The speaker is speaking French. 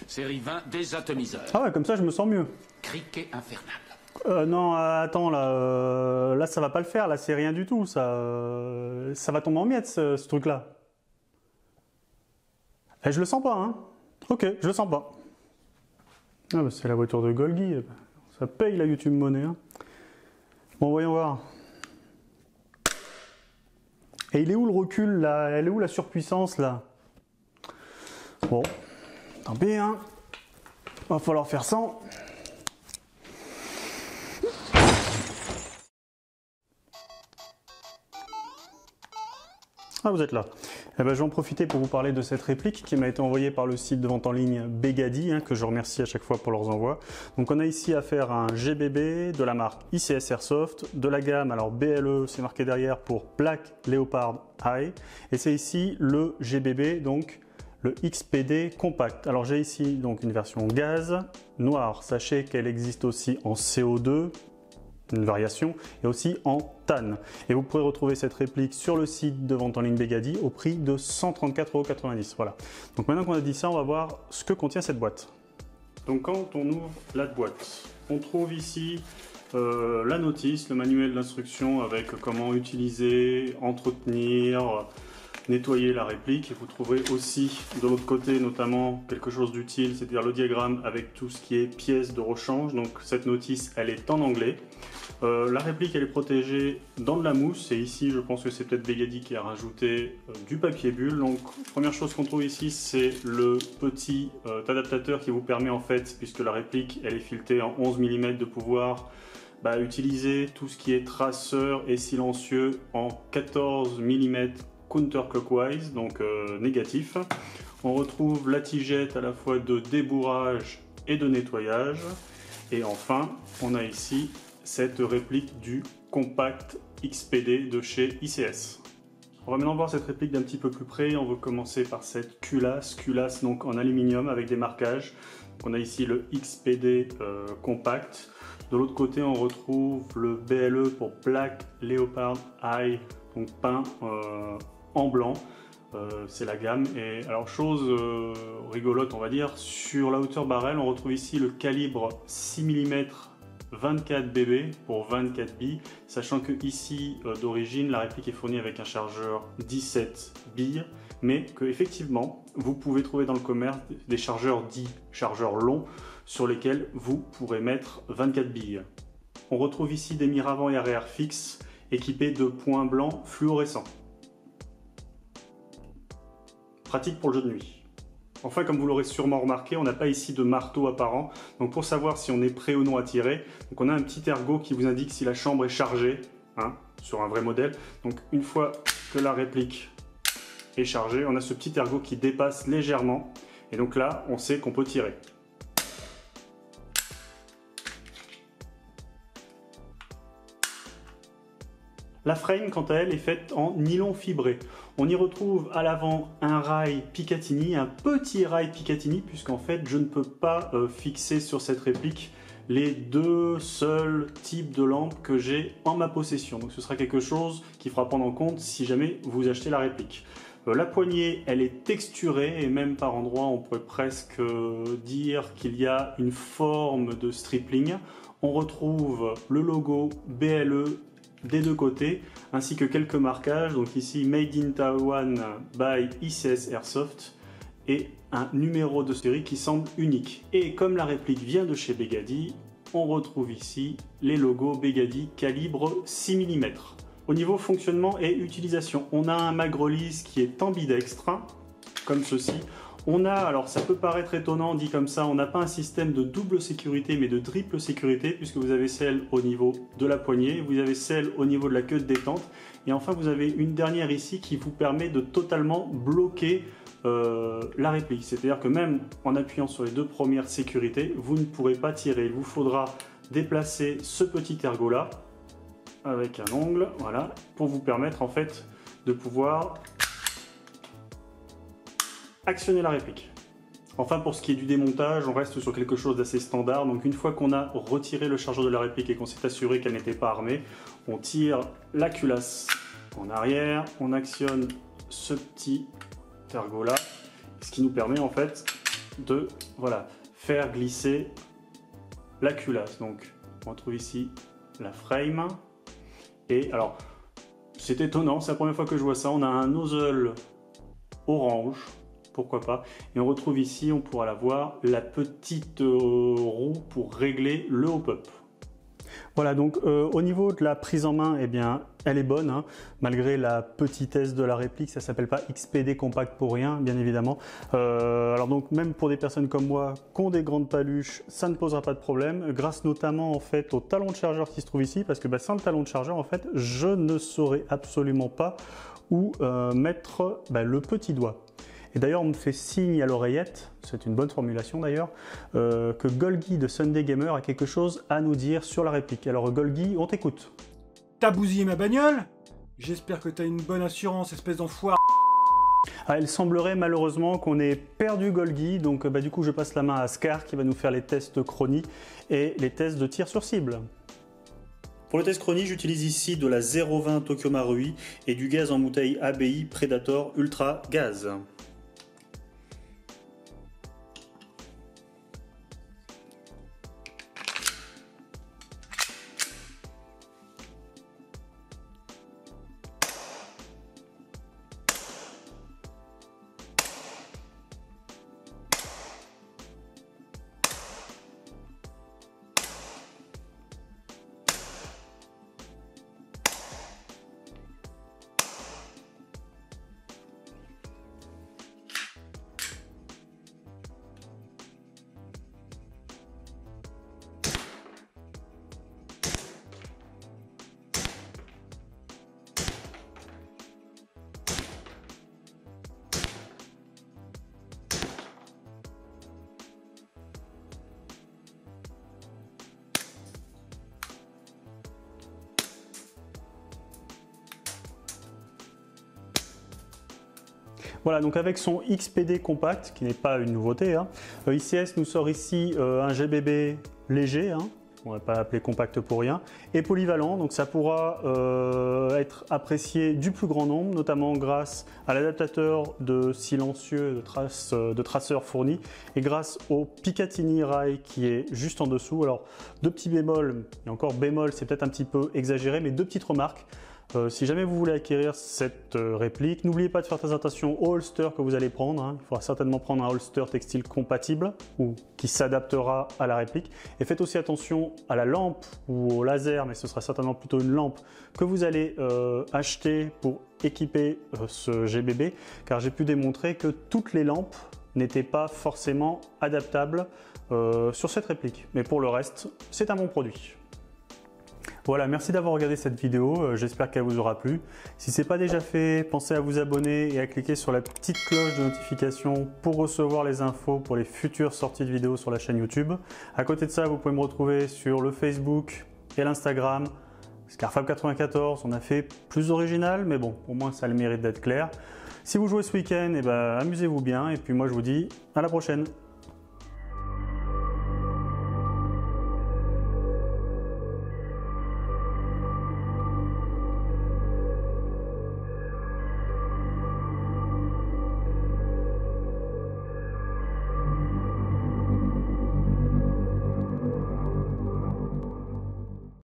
Série 20, désatomiseur. Ah ouais, comme ça je me sens mieux. Criquet infernal. Non, attends, là ça va pas le faire, là c'est rien du tout, ça va tomber en miettes ce truc-là. Et je le sens pas, hein. Ok, je le sens pas. Ah bah c'est la voiture de Golgi, ça paye la YouTube Money. Hein. Bon, voyons voir. Et il est où le recul là? Elle est où la surpuissance là? Bon, tant pis, hein. Va falloir faire sans. Ah, vous êtes là. Eh ben, je vais en profiter pour vous parler de cette réplique qui m'a été envoyée par le site de vente en ligne Begady, hein, que je remercie à chaque fois pour leurs envois. Donc on a ici affaire à un GBB de la marque ICS Airsoft, de la gamme, alors BLE, c'est marqué derrière pour Black Leopard High, et c'est ici le GBB, donc le XPD Compact. Alors j'ai ici donc une version gaz noire, sachez qu'elle existe aussi en CO2, une variation, et aussi en TAN. Et vous pourrez retrouver cette réplique sur le site de vente en ligne Begady au prix de 134,90 €. Voilà. Donc maintenant qu'on a dit ça, on va voir ce que contient cette boîte. Donc quand on ouvre la boîte, on trouve ici la notice, le manuel d'instruction avec comment utiliser, entretenir, nettoyer la réplique. Et vous trouverez aussi de l'autre côté notamment quelque chose d'utile, c'est-à-dire le diagramme avec tout ce qui est pièces de rechange. Donc cette notice, elle est en anglais. La réplique, elle est protégée dans de la mousse, et ici je pense que c'est peut-être Begady qui a rajouté du papier bulle. Donc première chose qu'on trouve ici, c'est le petit adaptateur qui vous permet en fait, puisque la réplique elle est filetée en 11 mm, de pouvoir utiliser tout ce qui est traceur et silencieux en 14 mm counterclockwise, donc négatif. On retrouve la tigette à la fois de débourrage et de nettoyage, et enfin on a ici cette réplique du Compact XPD de chez ICS. On va maintenant voir cette réplique d'un petit peu plus près. On va commencer par cette culasse donc en aluminium avec des marquages. Donc on a ici le XPD Compact. De l'autre côté, on retrouve le BLE pour Black Leopard High, donc peint en blanc. C'est la gamme. Et alors chose rigolote, on va dire, sur la hauteur barrel, on retrouve ici le calibre 6 mm 24 BB pour 24 billes, sachant que ici d'origine la réplique est fournie avec un chargeur 17 billes, mais que effectivement vous pouvez trouver dans le commerce des chargeurs dits chargeurs longs sur lesquels vous pourrez mettre 24 billes. On retrouve ici des mires avant et arrière fixes équipés de points blancs fluorescents. Pratique pour le jeu de nuit. Enfin, comme vous l'aurez sûrement remarqué, on n'a pas ici de marteau apparent. Donc pour savoir si on est prêt ou non à tirer, donc on a un petit ergot qui vous indique si la chambre est chargée, hein, sur un vrai modèle. Donc une fois que la réplique est chargée, on a ce petit ergot qui dépasse légèrement. Et donc là, on sait qu'on peut tirer. La frame, quant à elle, est faite en nylon fibré. On y retrouve à l'avant un rail Picatinny, un petit rail Picatinny, puisqu'en fait, je ne peux pas fixer sur cette réplique les deux seuls types de lampes que j'ai en ma possession. Donc ce sera quelque chose qu'il faudra prendre en compte si jamais vous achetez la réplique. La poignée, elle est texturée, et même par endroits, on pourrait presque dire qu'il y a une forme de stripling. On retrouve le logo BLE des deux côtés, ainsi que quelques marquages, donc ici Made in Taiwan by ICS Airsoft, et un numéro de série qui semble unique. Et comme la réplique vient de chez Begady, on retrouve ici les logos Begady calibre 6 mm. Au niveau fonctionnement et utilisation, on a un mag release qui est ambidextre, comme ceci. On a, alors ça peut paraître étonnant dit comme ça, on n'a pas un système de double sécurité mais de triple sécurité, puisque vous avez celle au niveau de la poignée, vous avez celle au niveau de la queue de détente, et enfin vous avez une dernière ici qui vous permet de totalement bloquer la réplique. C'est-à-dire que même en appuyant sur les deux premières sécurités, vous ne pourrez pas tirer. Il vous faudra déplacer ce petit ergot là avec un ongle, voilà, pour vous permettre en fait de pouvoir actionner la réplique. Enfin, pour ce qui est du démontage, on reste sur quelque chose d'assez standard. Donc une fois qu'on a retiré le chargeur de la réplique et qu'on s'est assuré qu'elle n'était pas armée, on tire la culasse en arrière, on actionne ce petit ergot là, ce qui nous permet en fait de faire glisser la culasse. Donc on retrouve ici la frame. Et alors, c'est étonnant, c'est la première fois que je vois ça. On a un nozzle orange, pourquoi pas. Et on retrouve ici, on pourra la voir, la petite roue pour régler le hop-up. Voilà, donc au niveau de la prise en main, eh bien, elle est bonne, hein, malgré la petitesse de la réplique. Ça ne s'appelle pas XPD Compact pour rien, bien évidemment. Alors donc, même pour des personnes comme moi qui ont des grandes paluches, ça ne posera pas de problème, grâce notamment en fait au talon de chargeur qui se trouve ici, parce que sans le talon de chargeur, en fait, je ne saurais absolument pas où mettre le petit doigt. Et d'ailleurs, on me fait signe à l'oreillette, c'est une bonne formulation d'ailleurs, que Golgi de Sunday Gamer a quelque chose à nous dire sur la réplique. Alors Golgi, on t'écoute. T'as bousillé ma bagnole? J'espère que t'as une bonne assurance, espèce d'enfoiré. Ah, il semblerait malheureusement qu'on ait perdu Golgi, donc du coup je passe la main à Scar qui va nous faire les tests chronie et les tests de tir sur cible. Pour le test chronie, j'utilise ici de la 0,20 Tokyo Marui et du gaz en bouteille ABI Predator Ultra Gaz. Voilà, donc avec son XPD compact, qui n'est pas une nouveauté, hein, ICS nous sort ici un GBB léger, hein, on va pas l'appeler compact pour rien, et polyvalent, donc ça pourra être apprécié du plus grand nombre, notamment grâce à l'adaptateur de silencieux de traceur fourni, et grâce au Picatinny rail qui est juste en dessous. Alors, deux petits bémols, et encore bémol, c'est peut-être un petit peu exagéré, mais deux petites remarques. Si jamais vous voulez acquérir cette réplique, n'oubliez pas de faire très attention au holster que vous allez prendre, hein. Il faudra certainement prendre un holster textile compatible ou qui s'adaptera à la réplique. Et faites aussi attention à la lampe ou au laser, mais ce sera certainement plutôt une lampe que vous allez acheter pour équiper ce GBB, car j'ai pu démontrer que toutes les lampes n'étaient pas forcément adaptables sur cette réplique. Mais pour le reste, c'est un bon produit. Voilà, merci d'avoir regardé cette vidéo, j'espère qu'elle vous aura plu. Si ce n'est pas déjà fait, pensez à vous abonner et à cliquer sur la petite cloche de notification pour recevoir les infos pour les futures sorties de vidéos sur la chaîne YouTube. À côté de ça, vous pouvez me retrouver sur le Facebook et l'Instagram, Scarfab94, on a fait plus original, mais bon, au moins ça a le mérite d'être clair. Si vous jouez ce week-end, amusez-vous bien et puis moi je vous dis à la prochaine.